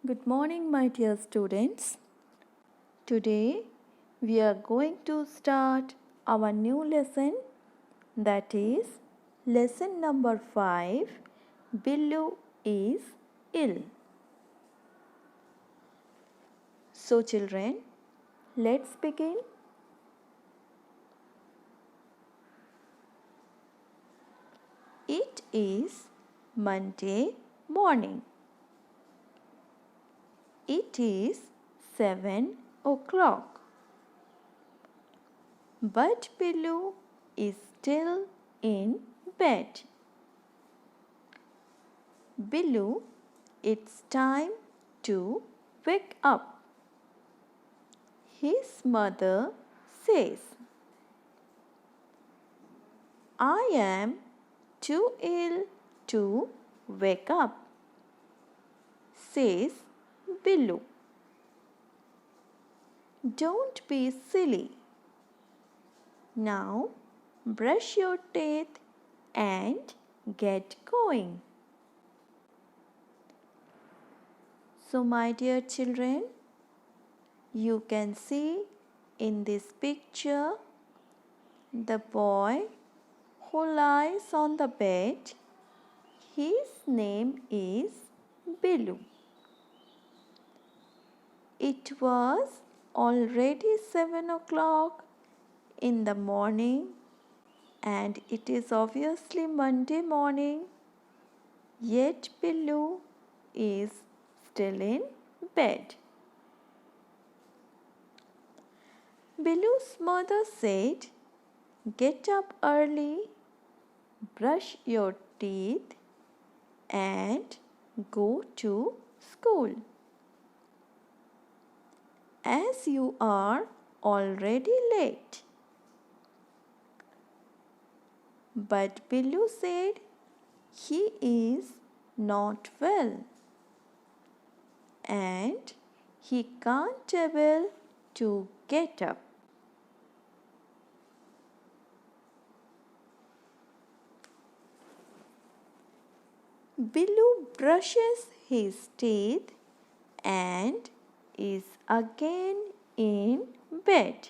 Good morning, my dear students. Today we are going to start our new lesson, that is lesson number 5. Billu is ill. So, children, let's begin. It is Monday morning. It is 7 o'clock. But Billu is still in bed. Billu, it's time to wake up. His mother says, I am too ill to wake up, says Billu. Don't be silly. Now brush your teeth and get going. So, my dear children, you can see in this picture the boy who lies on the bed. His name is Billu. It was already 7 o'clock in the morning, and it is obviously Monday morning, yet Billu is still in bed. Billu's mother said, get up early, brush your teeth and go to school, as you are already late. But Billu said he is not well and he can't able to get up. Billu brushes his teeth and is again in bed.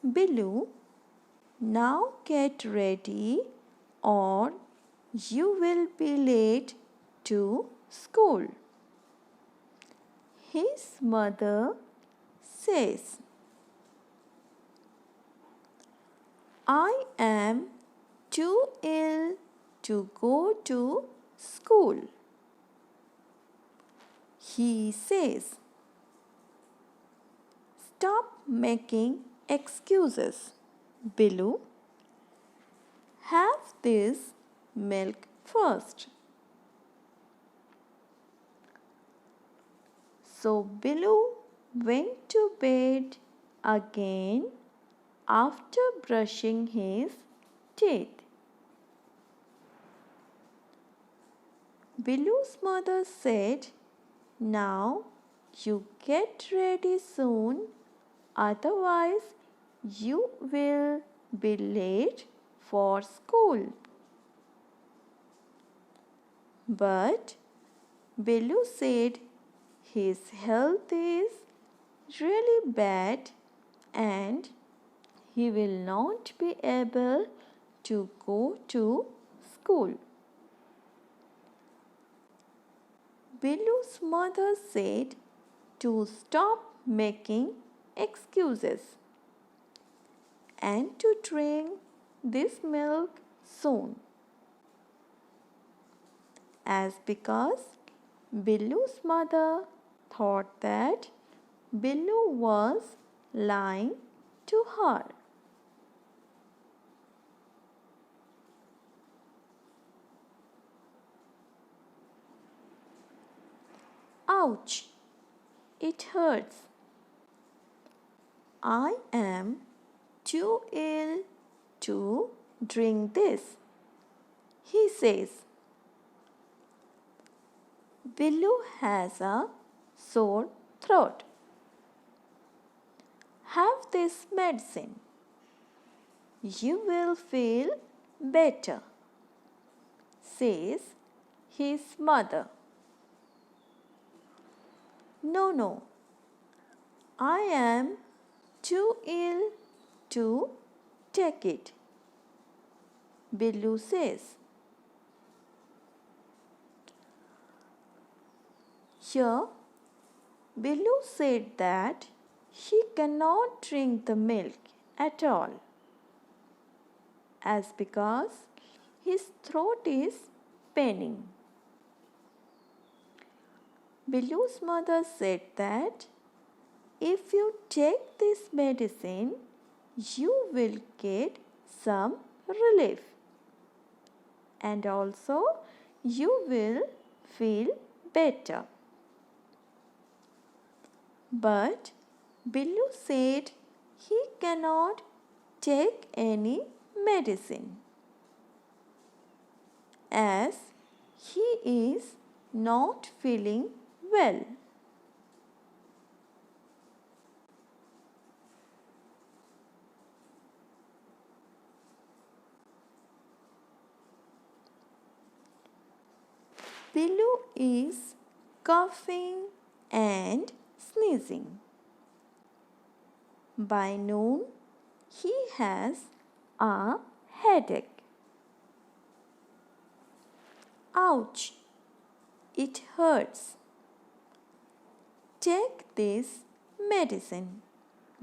Billu, now get ready or you will be late to school. His mother says, I am too ill to go to school. He says, stop making excuses, Billu. Have this milk first. So Billu went to bed again after brushing his teeth. Billu's mother said, now you get ready soon, otherwise you will be late for school. But Billu said his health is really bad and he will not be able to go to school. Billu's mother said to stop making excuses and to drink this milk soon, as because Billu's mother thought that Billu was lying to her. Ouch! It hurts. I am too ill to drink this, he says. Billu has a sore throat. Have this medicine. You will feel better, says his mother. No, no, I am too ill to take it, Billu says. Here, Billu said that he cannot drink the milk at all, as because his throat is paining. Billu's mother said that if you take this medicine, you will get some relief, and also you will feel better. But Billu said he cannot take any medicine, as he is not feeling well. Billu is coughing and sneezing. By noon, he has a headache. Ouch! It hurts. Take this medicine,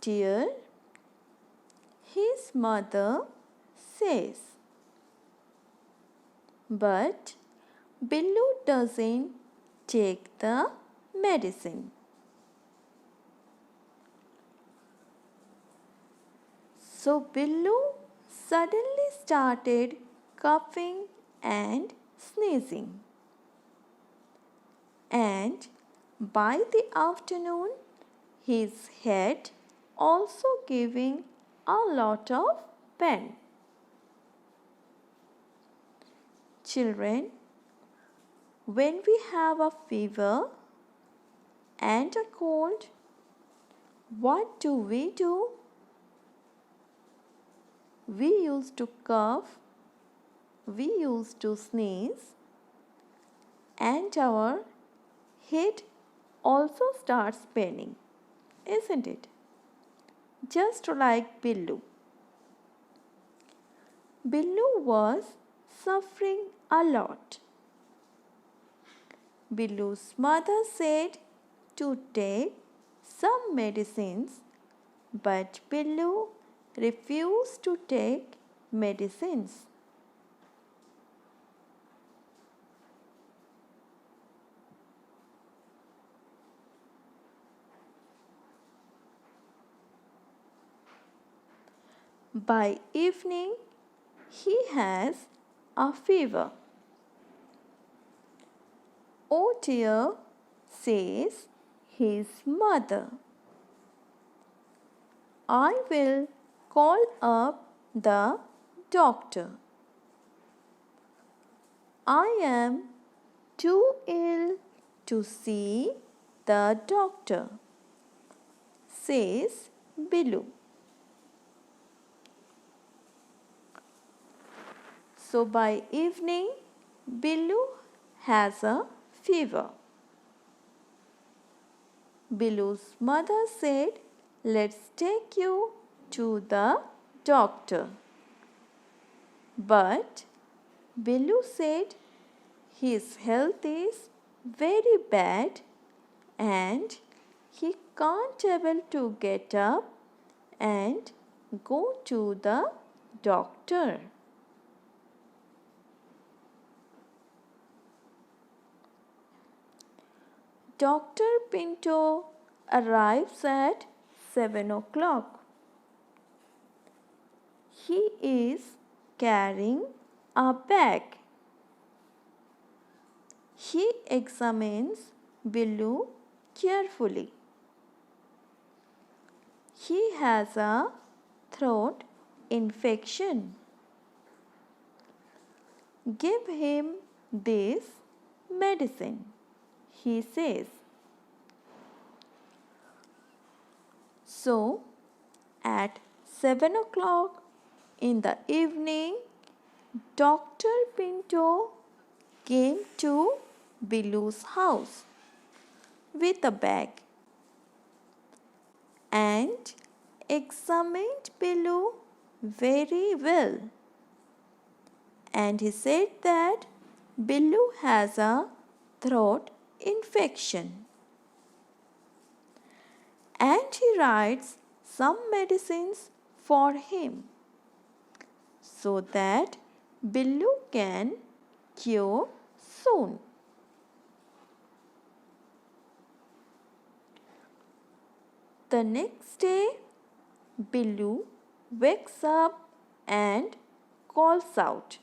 dear, his mother says. But Billu doesn't take the medicine. So Billu suddenly started coughing and sneezing. And by the afternoon, his head also giving a lot of pain. Children, when we have a fever and a cold, what do? We used to cough, we used to sneeze, and our head also starts paining, isn't it? Just like Billu. Billu was suffering a lot. Billu's mother said to take some medicines, but Billu refused to take medicines. By evening, he has a fever. Oh dear, says his mother. I will call up the doctor. I am too ill to see the doctor, says Billu. So by evening, Billu has a fever. Billu's mother said, let's take you to the doctor. But Billu said his health is very bad and he can't able to get up and go to the doctor. Dr. Pinto arrives at 7 o'clock. He is carrying a bag. He examines Billu carefully. He has a throat infection. Give him this medicine, he says. So, at 7 o'clock in the evening, Dr. Pinto came to Billu's house. with a bag and examined Billu very well. And he said that Billu has a throat infection. And he writes some medicines for him so that Billu can cure soon. The next day, Billu wakes up and calls out,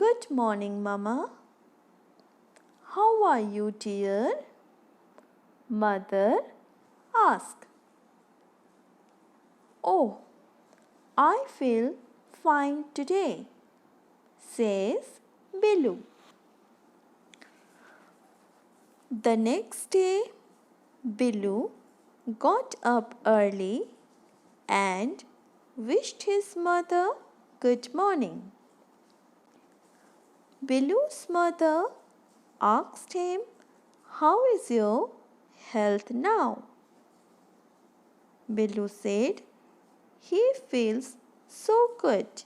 "Good morning, Mama. How are you, dear?" Mother asks. "Oh, I feel fine today," says Billu. The next day, Billu got up early and wished his mother good morning. Billu's mother asked him, "How is your health now?" Billu said he feels so good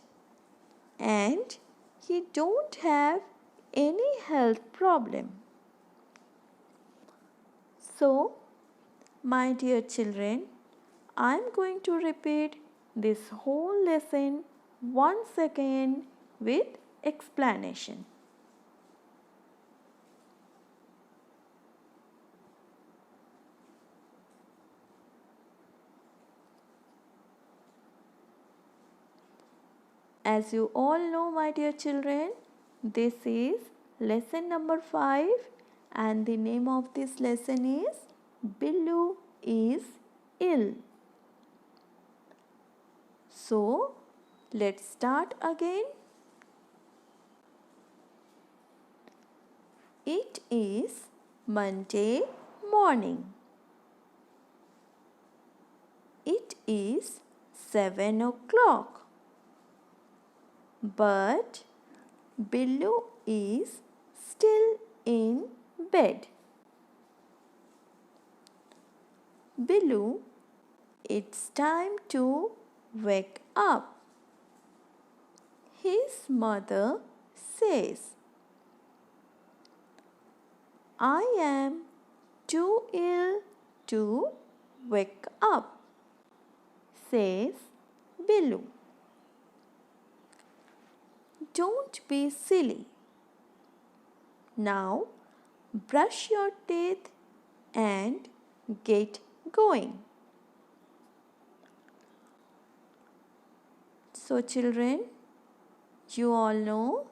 and he don't have any health problem. So, my dear children, I am going to repeat this whole lesson once again with explanation. As you all know, my dear children, this is lesson number 5 and the name of this lesson is Billu is ill. So, let's start again. It is Monday morning. It is 7 o'clock. But Billu is still in bed. Billu, it's time to wake up. His mother says, "I am too ill to wake up," says Billu. "Don't be silly. Now brush your teeth and get going." So children, you all know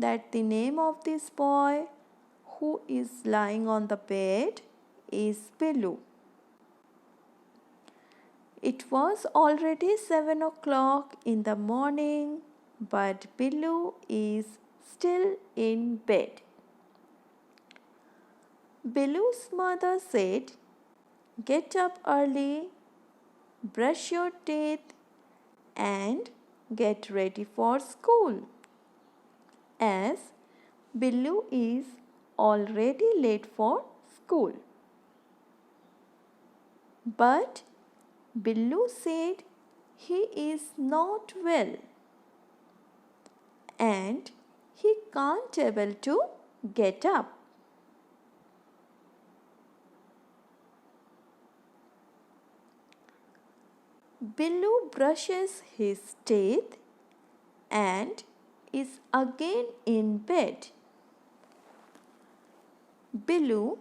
that the name of this boy who is lying on the bed is Billu. It was already 7 o'clock in the morning, but Billu is still in bed. Billu's mother said, "Get up early, brush your teeth and get ready for school," as Billu is already late for school. But Billu said he is not well and he can't able to get up. Billu brushes his teeth and is again in bed. Billu,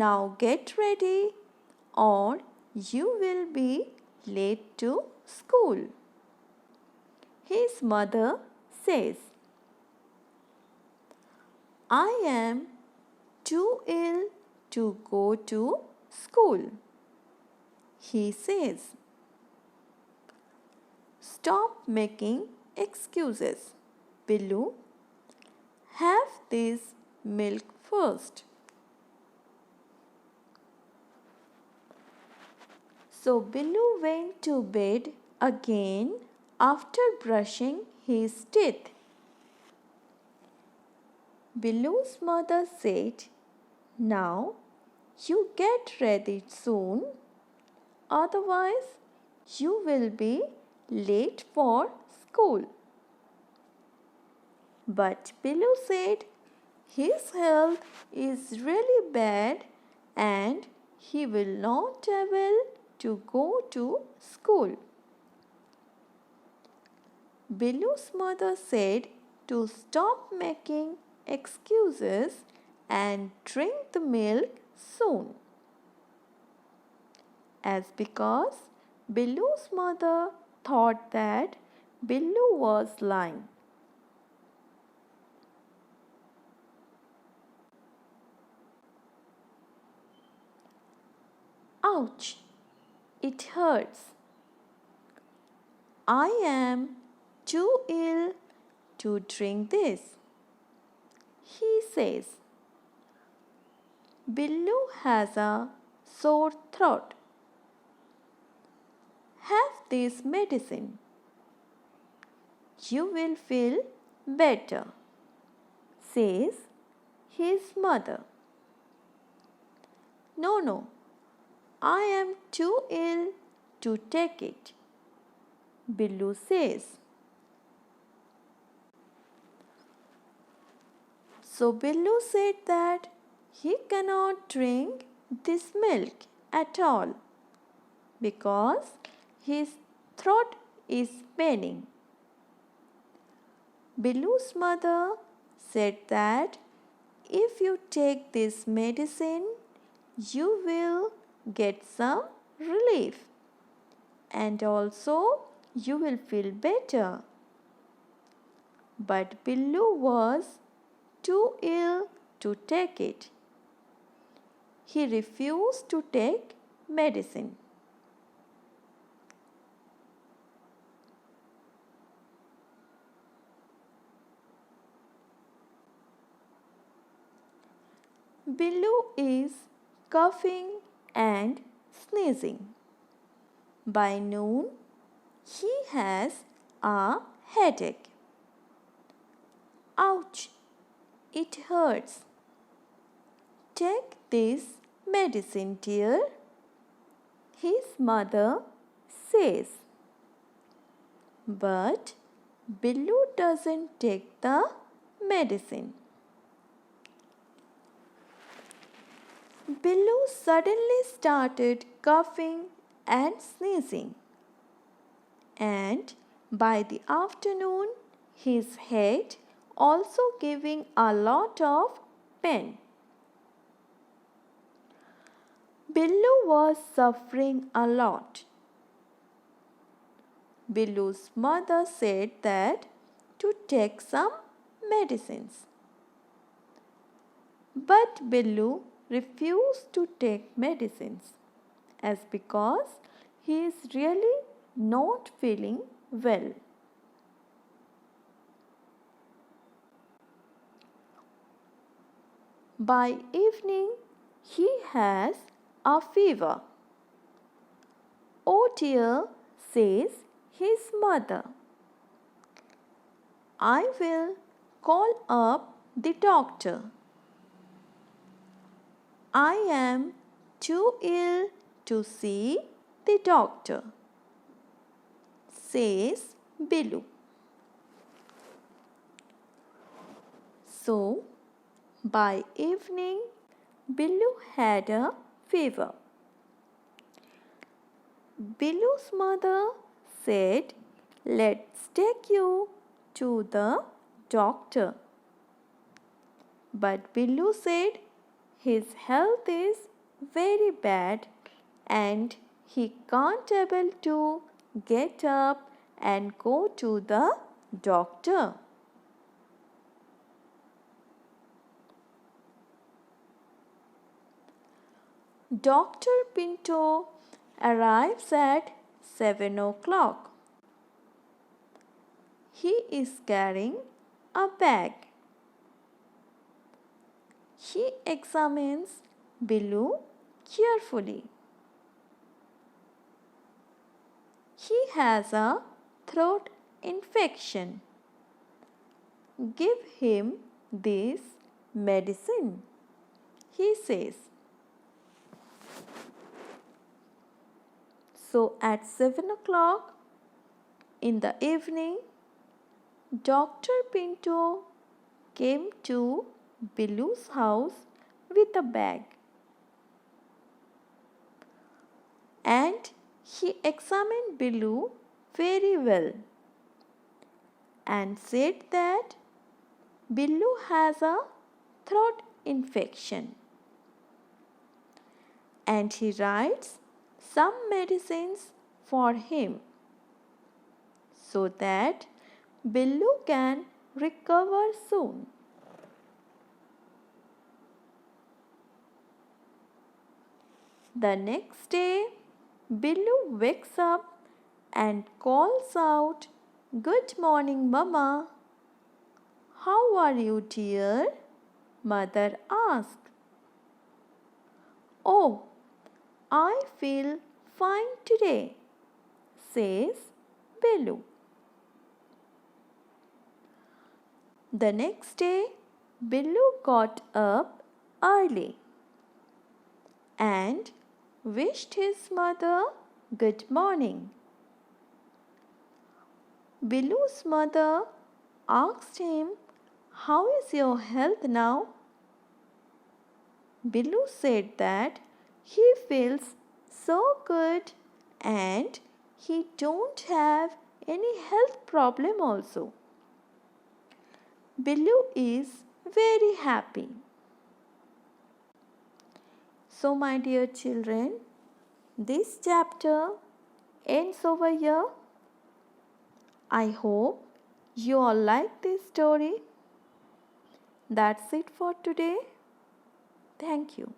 now get ready or you will be late to school, his mother says. "I am too ill to go to school," he says. "Stop making excuses, Billu. Have this milk first." So Billu went to bed again after brushing his teeth. Billu's mother said, Now you get ready soon, otherwise you will be late for school. But Billu said his health is really bad and he will not able to go to school. Billu's mother said to stop making excuses and drink the milk soon. As because Billu's mother thought that Billu was lying. Ouch! It hurts. I am too ill to drink this, he says. Billu has a sore throat. Have this medicine. You will feel better, says his mother. No, I am too ill to take it, Billu says. So Billu said that he cannot drink this milk at all because his throat is paining. Billu's mother said that if you take this medicine, you will get some relief and also you will feel better. But Billu was too ill to take it. He refused to take medicine. Billu is coughing and sneezing. By noon, he has a headache. Ouch! It hurts. Take this medicine, dear, his mother says. But Billu doesn't take the medicine. Billu suddenly started coughing and sneezing. And by the afternoon, his head also giving a lot of pain. Billu was suffering a lot. Billu's mother said that to take some medicines. But Billu refused to take medicines as because he is really not feeling well. By evening, he has a fever. Oh dear, says his mother. I will call up the doctor. I am too ill to see the doctor, says Billu. So, by evening, Billu had a fever. Billu's mother said, let's take you to the doctor. But Billu said his health is very bad and he can't able to get up and go to the doctor. Dr. Pinto arrives at 7 o'clock. He is carrying a bag. He examines Billu carefully. He has a throat infection. Give him this medicine, he says. So at 7 o'clock in the evening, Dr. Pinto came to Billu's house with a bag, and he examined Billu very well and said that Billu has a throat infection, and he writes some medicines for him so that Billu can recover soon. The next day, Billu wakes up and calls out, "Good morning, Mama." "How are you, dear?" Mother asked. "Oh, I feel fine today," says Billu. The next day, Billu got up early and wished his mother good morning. Billu's mother asked him, "How is your health now?" Billu said that he feels so good and he don't have any health problem also. Billu is very happy. So my dear children, this chapter ends over here. I hope you all like this story. That's it for today. Thank you.